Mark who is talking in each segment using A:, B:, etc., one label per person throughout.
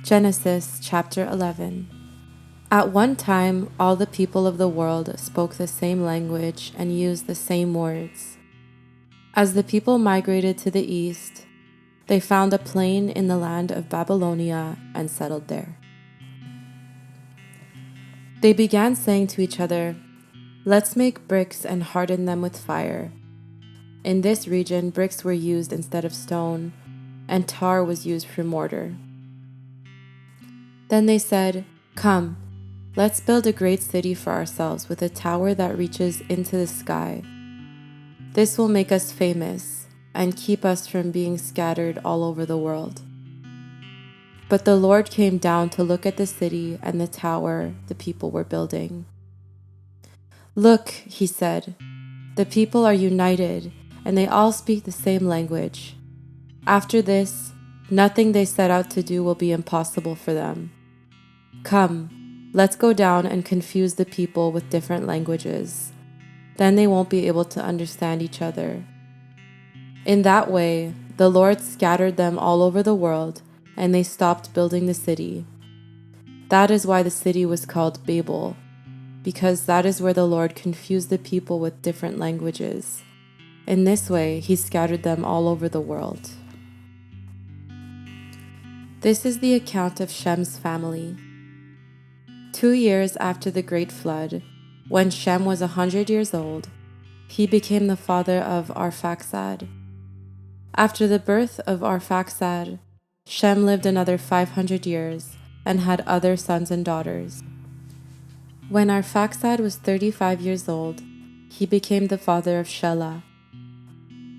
A: Genesis chapter 11. At one time, all the people of the world spoke the same language and used the same words. As the people migrated to the east, they found a plain in the land of Babylonia and settled there. They began saying to each other, "Let's make bricks and harden them with fire." In this region, bricks were used instead of stone, and tar was used for mortar. Then they said, "Come, let's build a great city for ourselves with a tower that reaches into the sky. This will make us famous and keep us from being scattered all over the world." But the Lord came down to look at the city and the tower the people were building. "Look," he said, "the people are united and they all speak the same language. After this, nothing they set out to do will be impossible for them. Come, let's go down and confuse the people with different languages. Then they won't be able to understand each other." In that way, the Lord scattered them all over the world, and they stopped building the city. That is why the city was called Babel, because that is where the Lord confused the people with different languages. In this way, he scattered them all over the world. This is the account of Shem's family. 2 years after the great flood, when Shem was 100 years old, he became the father of Arphaxad. After the birth of Arphaxad, Shem lived another 500 years and had other sons and daughters. When Arphaxad was 35 years old, he became the father of Shelah.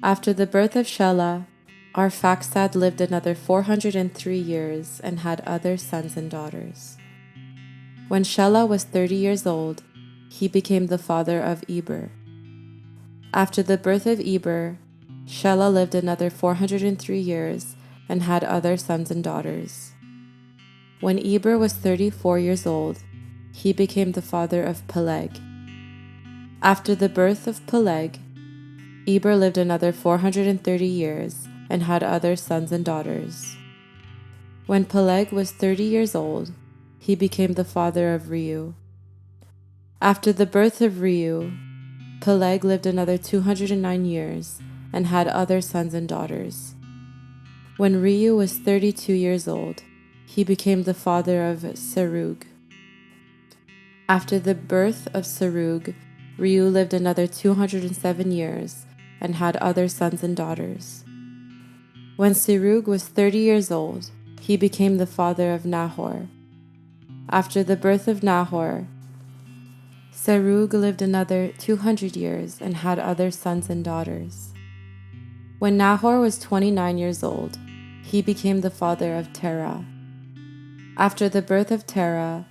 A: After the birth of Shelah, Arphaxad lived another 403 years and had other sons and daughters. When Shelah was 30 years old, he became the father of Eber. After the birth of Eber, Shelah lived another 403 years and had other sons and daughters. When Eber was 34 years old, he became the father of Peleg. After the birth of Peleg, Eber lived another 430 years and had other sons and daughters. When Peleg was 30 years old, he became the father of Reu. After the birth of Reu, Peleg lived another 209 years and had other sons and daughters. When Reu was 32 years old, he became the father of Serug. After the birth of Serug, Reu lived another 207 years and had other sons and daughters. When Serug was 30 years old, he became the father of Nahor. After the birth of Nahor, Serug lived another 200 years and had other sons and daughters. When Nahor was 29 years old, he became the father of Terah. After the birth of Terah,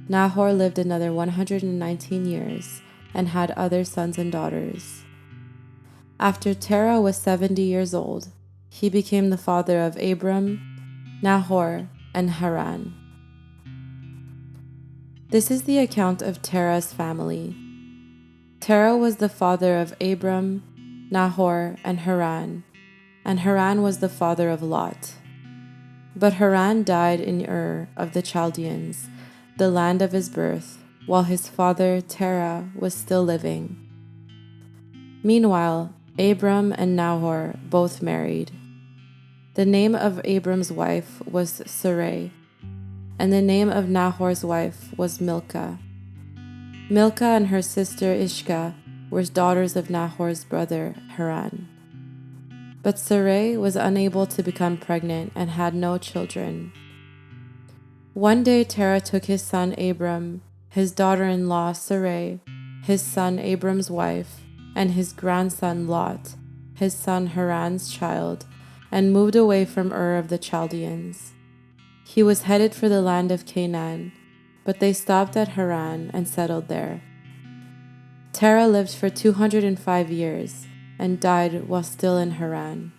A: Nahor lived another 119 years and had other sons and daughters. After Terah was 70 years old, he became the father of Abram, Nahor, and Haran. This is the account of Terah's family. Terah was the father of Abram, Nahor, and Haran was the father of Lot. But Haran died in Ur of the Chaldeans, the land of his birth, while his father Terah was still living. Meanwhile, Abram and Nahor both married. The name of Abram's wife was Sarai, and the name of Nahor's wife was Milcah. Milcah and her sister Ishka were daughters of Nahor's brother Haran. But Sarai was unable to become pregnant and had no children. One day Terah took his son Abram, his daughter-in-law Sarai, his son Abram's wife, and his grandson Lot, his son Haran's child, and moved away from Ur of the Chaldeans. He was headed for the land of Canaan, but they stopped at Haran and settled there. Terah lived for 205 years and died while still in Haran.